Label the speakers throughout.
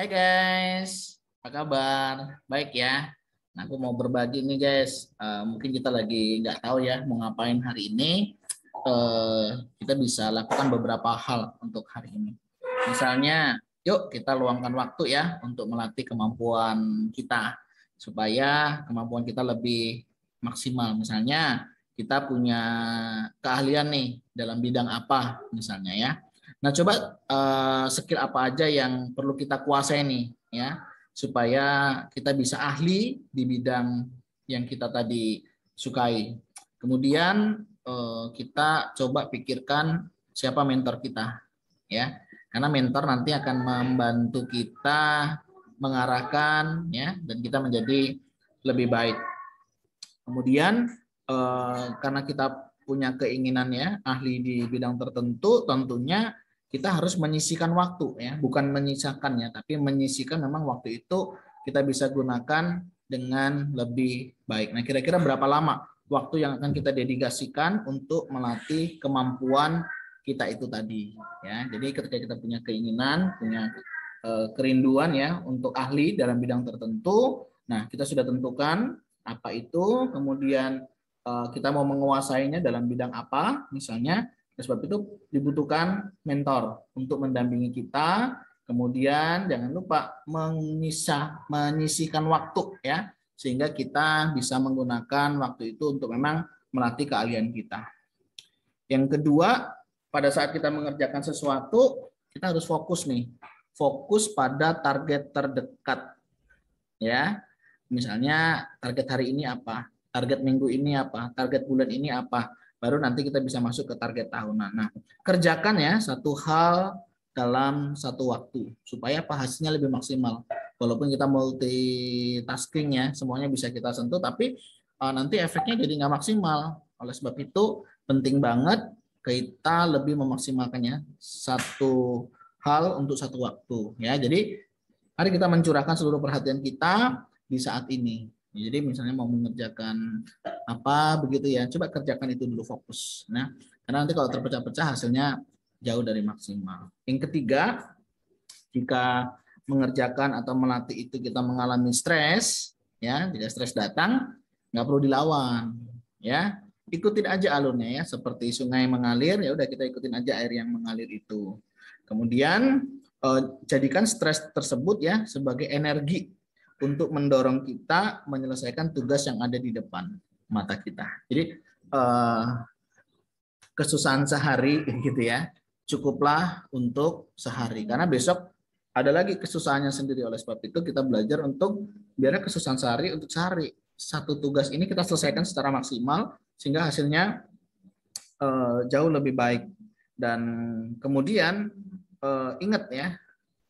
Speaker 1: Hai guys, apa kabar? Baik ya. Nah, aku mau berbagi nih guys. Mungkin kita lagi nggak tahu ya mau ngapain hari ini. Kita bisa lakukan beberapa hal untuk hari ini. Misalnya, yuk kita luangkan waktu ya untuk melatih kemampuan kita supaya kemampuan kita lebih maksimal. Misalnya kita punya keahlian nih dalam bidang apa misalnya ya. Nah, coba skill apa aja yang perlu kita kuasai nih ya supaya kita bisa ahli di bidang yang kita tadi sukai. Kemudian kita coba pikirkan siapa mentor kita ya. Karena mentor nanti akan membantu kita mengarahkan ya dan kita menjadi lebih baik. Kemudian karena kita punya keinginan ya ahli di bidang tertentu, tentunya kita harus menyisihkan waktu ya, bukan menyisakannya, tapi menyisihkan memang waktu itu kita bisa gunakan dengan lebih baik. Nah, kira-kira berapa lama waktu yang akan kita dedikasikan untuk melatih kemampuan kita itu tadi ya. Jadi ketika kita punya keinginan, punya kerinduan ya untuk ahli dalam bidang tertentu, nah kita sudah tentukan apa itu, kemudian kita mau menguasainya dalam bidang apa, misalnya. Sebab itu dibutuhkan mentor untuk mendampingi kita. Kemudian jangan lupa menyisihkan waktu ya, sehingga kita bisa menggunakan waktu itu untuk memang melatih keahlian kita. Yang kedua, pada saat kita mengerjakan sesuatu, kita harus fokus nih, fokus pada target terdekat ya. Misalnya target hari ini apa, target minggu ini apa, target bulan ini apa, baru nanti kita bisa masuk ke target tahunan. Nah, kerjakan ya satu hal dalam satu waktu supaya apa hasilnya lebih maksimal. Walaupun kita multitasking ya, semuanya bisa kita sentuh, tapi nanti efeknya jadi nggak maksimal. Oleh sebab itu penting banget kita lebih memaksimalkannya satu hal untuk satu waktu ya. Jadi mari kita mencurahkan seluruh perhatian kita di saat ini. Jadi misalnya mau mengerjakan apa begitu ya, coba kerjakan itu dulu fokus. Nah, karena nanti kalau terpecah-pecah hasilnya jauh dari maksimal. Yang ketiga, jika mengerjakan atau melatih itu kita mengalami stres, ya, jika stres datang nggak perlu dilawan, ya, ikutin aja alurnya ya, seperti sungai mengalir, ya udah kita ikutin aja air yang mengalir itu. Kemudian jadikan stres tersebut ya sebagai energi untuk mendorong kita menyelesaikan tugas yang ada di depan mata kita. Jadi kesusahan sehari gitu ya, cukuplah untuk sehari karena besok ada lagi kesusahannya sendiri. Oleh sebab itu kita belajar untuk biar kesusahan sehari untuk sehari. Satu tugas ini kita selesaikan secara maksimal sehingga hasilnya jauh lebih baik. Dan kemudian ingat ya,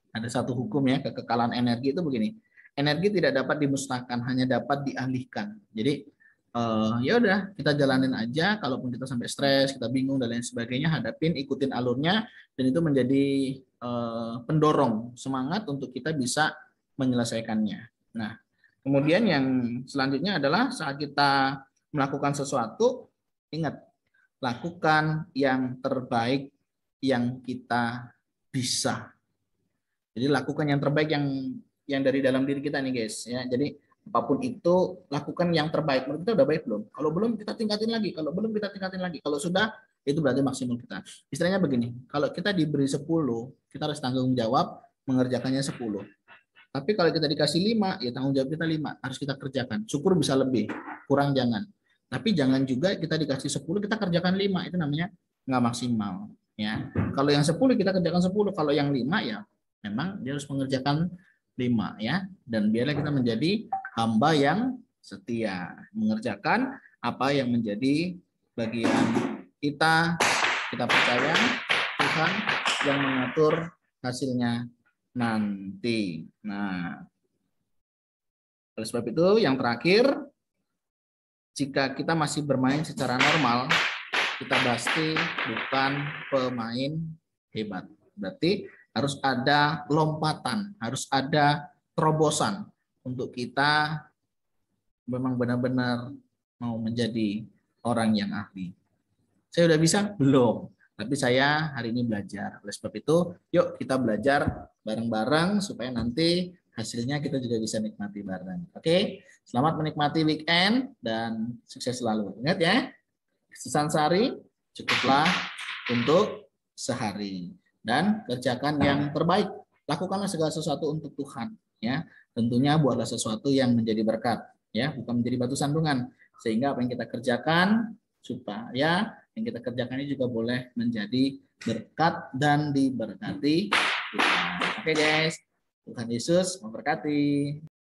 Speaker 1: ada satu hukum ya, kekekalan energi itu begini. Energi tidak dapat dimusnahkan, hanya dapat dialihkan. Jadi ya udah kita jalanin aja. Kalaupun kita sampai stres, kita bingung dan lain sebagainya, hadapin, ikutin alurnya, dan itu menjadi pendorong semangat untuk kita bisa menyelesaikannya. Nah, kemudian yang selanjutnya adalah saat kita melakukan sesuatu, ingat lakukan yang terbaik yang kita bisa. Jadi lakukan yang terbaik yang dari dalam diri kita nih guys ya. Jadi apapun itu lakukan yang terbaik. Menurut kita udah baik belum? Kalau belum kita tingkatin lagi. Kalau belum kita tingkatin lagi. Kalau sudah itu berarti maksimum kita. Istilahnya begini, kalau kita diberi 10, kita harus tanggung jawab mengerjakannya 10. Tapi kalau kita dikasih 5, ya tanggung jawab kita 5, harus kita kerjakan. Syukur bisa lebih, kurang jangan. Tapi jangan juga kita dikasih 10 kita kerjakan 5, itu namanya nggak maksimal ya. Kalau yang 10 kita kerjakan 10, kalau yang 5 ya memang dia harus mengerjakan 5 ya. Dan biarlah kita menjadi hamba yang setia, mengerjakan apa yang menjadi bagian kita. Kita percaya Tuhan yang mengatur hasilnya nanti. Nah, oleh sebab itu yang terakhir, jika kita masih bermain secara normal, kita pasti bukan pemain hebat. Berarti harus ada lompatan, harus ada terobosan untuk kita memang benar-benar mau menjadi orang yang ahli. Saya udah bisa? Belum. Tapi saya hari ini belajar. Oleh sebab itu, yuk kita belajar bareng-bareng supaya nanti hasilnya kita juga bisa nikmati bareng. Oke, selamat menikmati weekend dan sukses selalu. Ingat ya, kesuksesan sehari cukuplah untuk sehari dan kerjakan yang terbaik. Lakukanlah segala sesuatu untuk Tuhan, ya. Tentunya buatlah sesuatu yang menjadi berkat, ya, bukan menjadi batu sandungan. Sehingga apa yang kita kerjakan supaya yang kita kerjakan ini juga boleh menjadi berkat dan diberkati Tuhan. Oke guys, Tuhan Yesus memberkati.